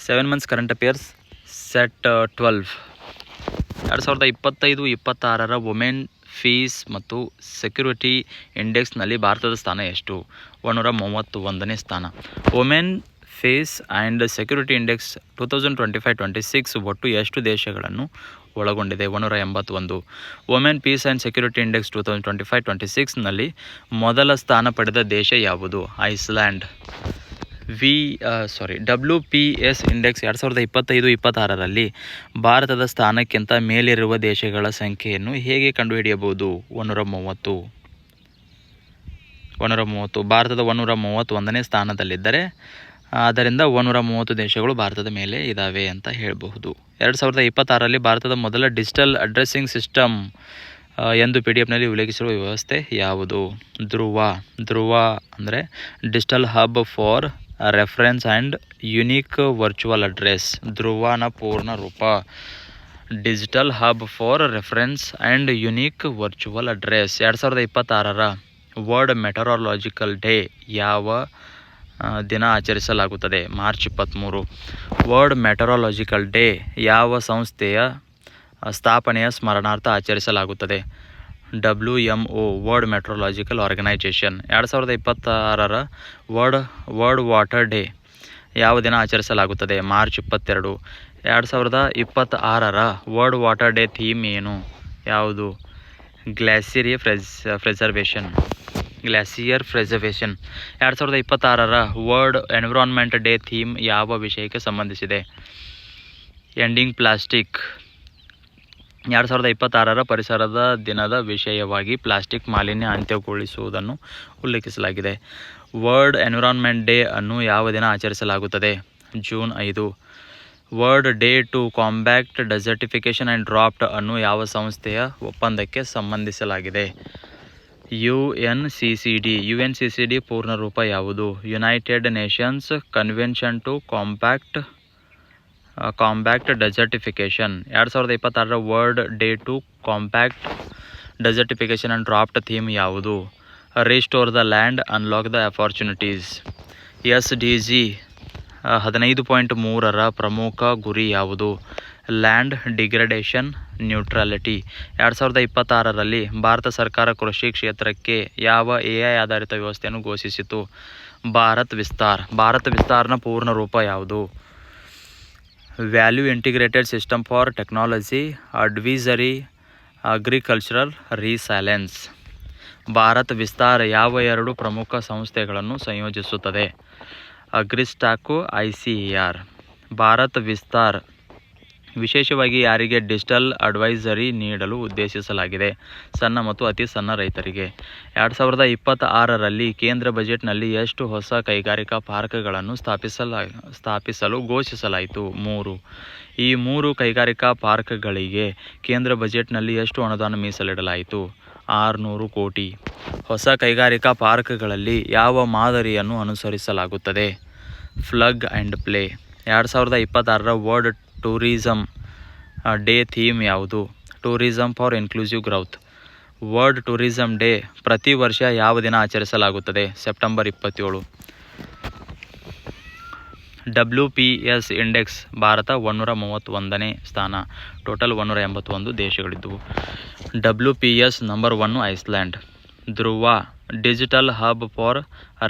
7 months current affairs set 12 2025-26 women peace ಮತ್ತು security ಇಂಡೆಕ್ಸ್ನಲ್ಲಿ ಭಾರತದ ಸ್ಥಾನ ಎಷ್ಟು? 131ನೇ ಸ್ಥಾನ. Women peace and security index 2025-26 ಒಟ್ಟು ಎಷ್ಟು ದೇಶಗಳನ್ನು ಒಳಗೊಂಡಿದೆ? 181. Women peace and security index 2025-26ನಲ್ಲಿ ಮೊದಲ ಸ್ಥಾನ ಪಡೆದ ದೇಶ ಯಾವುದು? ಐಸ್ಲ್ಯಾಂಡ್. WPS ಇಂಡೆಕ್ಸ್ 2025-26ರಲ್ಲಿ ಭಾರತದ ಸ್ಥಾನಕ್ಕಿಂತ ಮೇಲಿರುವ ದೇಶಗಳ ಸಂಖ್ಯೆಯನ್ನು ಹೇಗೆ ಕಂಡುಹಿಡಿಯಬಹುದು? 130. ಭಾರತದ 131ನೇ ಸ್ಥಾನದಲ್ಲಿದ್ದರೆ ಅದರಿಂದ 130 ದೇಶಗಳು ಭಾರತದ ಮೇಲೆ ಇದ್ದಾವೆ ಅಂತ ಹೇಳಬಹುದು. 2026ರಲ್ಲಿ ಭಾರತದ ಮೊದಲ ಡಿಜಿಟಲ್ ಅಡ್ರೆಸ್ಸಿಂಗ್ ಸಿಸ್ಟಮ್ ಎಂದು PDF-ನಲ್ಲಿ ಉಲ್ಲೇಖಿಸಿರುವ ವ್ಯವಸ್ಥೆ ಯಾವುದು? ಧ್ರುವ ಅಂದರೆ digital hub for reference and unique virtual address. ಧ್ರುವನ ಪೂರ್ಣ ರೂಪ digital hub for reference and unique virtual address. 2026ರ ವರ್ಲ್ಡ್ ಮೆಟರಾಲಜಿಕಲ್ ಡೇ ಯಾವ ದಿನ ಆಚರಿಸಲಾಗುತ್ತದೆ? ಮಾರ್ಚ್ 23. ವರ್ಲ್ಡ್ ಮೆಟರಾಲಜಿಕಲ್ ಡೇ ಯಾವ ಸಂಸ್ಥೆಯ ಸ್ಥಾಪನೆಯ ಸ್ಮರಣಾರ್ಥ ಆಚರಿಸಲಾಗುತ್ತದೆ? WMO world meteorological organisation. 2026ರ ವರ್ಲ್ಡ್ ವಾಟರ್ ಡೇ ಯಾವ ದಿನ ಆಚರಿಸಲಾಗುತ್ತದೆ? ಮಾರ್ಚ್ 22. 2026ರ ವರ್ಲ್ಡ್ ವಾಟರ್ ಡೇ ಥೀಮ್ ಏನು? ಯಾವುದು? Glacier preservation. 2026ರ ವರ್ಲ್ಡ್ ಎನ್ವಿರಾನ್ಮೆಂಟ್ ಡೇ ಥೀಮ್ ಯಾವ ವಿಷಯಕ್ಕೆ ಸಂಬಂಧಿಸಿದೆ? Ending plastic. 2026ರ ಪರಿಸರದ ದಿನದ ವಿಷಯವಾಗಿ ಪ್ಲಾಸ್ಟಿಕ್ ಮಾಲಿನ್ಯ ಅಂತ್ಯಗೊಳಿಸುವುದನ್ನು ಉಲ್ಲೇಖಿಸಲಾಗಿದೆ. ವರ್ಲ್ಡ್ ಎನ್ವಿರಾನ್ಮೆಂಟ್ ಡೇ ಅನ್ನು ಯಾವ ದಿನ ಆಚರಿಸಲಾಗುತ್ತದೆ? June 5. World day to combat desertification and draft ಅನ್ನು ಯಾವ ಸಂಸ್ಥೆಯ ಒಪ್ಪಂದಕ್ಕೆ ಸಂಬಂಧಿಸಲಾಗಿದೆ? UNCCD ಪೂರ್ಣ ರೂಪ ಯಾವುದು? United nations convention to combat desertification. 2026ರ world day to combat desertification and draft theme ಯಾವುದು? Restore the land, unlock the opportunities. SDG 15.3ರ ಪ್ರಮುಖ ಗುರಿ ಯಾವುದು? Land degradation neutrality. 2026ರಲ್ಲಿ ಭಾರತ ಸರ್ಕಾರ ಕೃಷಿ ಕ್ಷೇತ್ರಕ್ಕೆ ಯಾವ AI ಆಧಾರಿತ ವ್ಯವಸ್ಥೆಯನ್ನು ಘೋಷಿಸಿತು? ಭಾರತ್ ವಿಸ್ತಾರ್ನ ಪೂರ್ಣ ರೂಪ ಯಾವುದು? Value integrated system for technology advisory agricultural resilience. Bharat Vistaar ಯಾವ 2 ಪ್ರಮುಖ ಸಂಸ್ಥೆಗಳನ್ನು ಸಂಯೋಜಿಸುತ್ತದೆ? ಅಗ್ರಿಸ್ಟಾಕ್, ICAR. ಭಾರತ್ ವಿಸ್ತಾರ್ ವಿಶೇಷವಾಗಿ ಯಾರಿಗೆ ಡಿಜಿಟಲ್ ಅಡ್ವೈಸರಿ ನೀಡಲು ಉದ್ದೇಶಿಸಲಾಗಿದೆ? ಸಣ್ಣ ಮತ್ತು ಅತಿ ಸಣ್ಣ ರೈತರಿಗೆ. 2026ರಲ್ಲಿ ಕೇಂದ್ರ ಬಜೆಟ್ನಲ್ಲಿ ಎಷ್ಟು ಹೊಸ ಕೈಗಾರಿಕಾ ಪಾರ್ಕ್ಗಳನ್ನು ಸ್ಥಾಪಿಸಲು ಘೋಷಿಸಲಾಯಿತು? 3. ಈ 3 ಕೈಗಾರಿಕಾ ಪಾರ್ಕ್ಗಳಿಗೆ ಕೇಂದ್ರ ಬಜೆಟ್ನಲ್ಲಿ ಎಷ್ಟು ಅನುದಾನ ಮೀಸಲಿಡಲಾಯಿತು? 600 ಕೋಟಿ. ಹೊಸ ಕೈಗಾರಿಕಾ ಪಾರ್ಕ್ಗಳಲ್ಲಿ ಯಾವ ಮಾದರಿಯನ್ನು ಅನುಸರಿಸಲಾಗುತ್ತದೆ? Plug and play. 2026ರ ವರ್ಲ್ಡ್ ಟೂರಿಸಂ ಡೇ ಥೀಮ್ ಯಾವುದು? Tourism for inclusive growth. World tourism day ಪ್ರತಿ ವರ್ಷ ಯಾವ ದಿನ ಆಚರಿಸಲಾಗುತ್ತದೆ? ಸೆಪ್ಟೆಂಬರ್ 27. WPS ಇಂಡೆಕ್ಸ್ ಭಾರತ 131ನೇ ಸ್ಥಾನ. ಟೋಟಲ್ 181 ದೇಶಗಳಿದ್ದವು. WPS number 1 Iceland. Dhruva digital hub for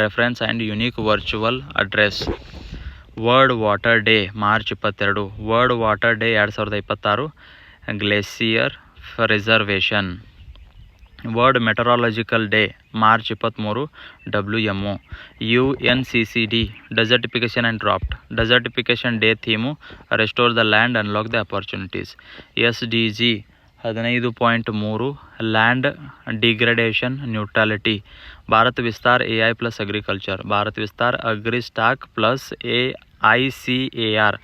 reference and unique virtual address. World water day March 22. World water day 2026 glacier preservation. World meteorological day March 23 WMO. UNCCD ಡೆಸರ್ಟಿಫಿಕೇಷನ್ and draft. Desertification day theme restore the land, unlock the opportunities. SDG 15.3 land degradation neutrality. Bharat Vistar AI plus agriculture. Bharat Vistar AgriStack plus ICAR.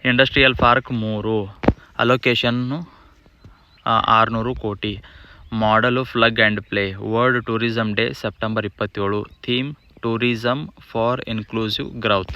Industrial park 3. ಅಲೋಕೇಶನ್ನು 600 ಕೋಟಿ. ಮಾಡಲು plug and play. World tourism day September 27. Theme tourism for inclusive growth.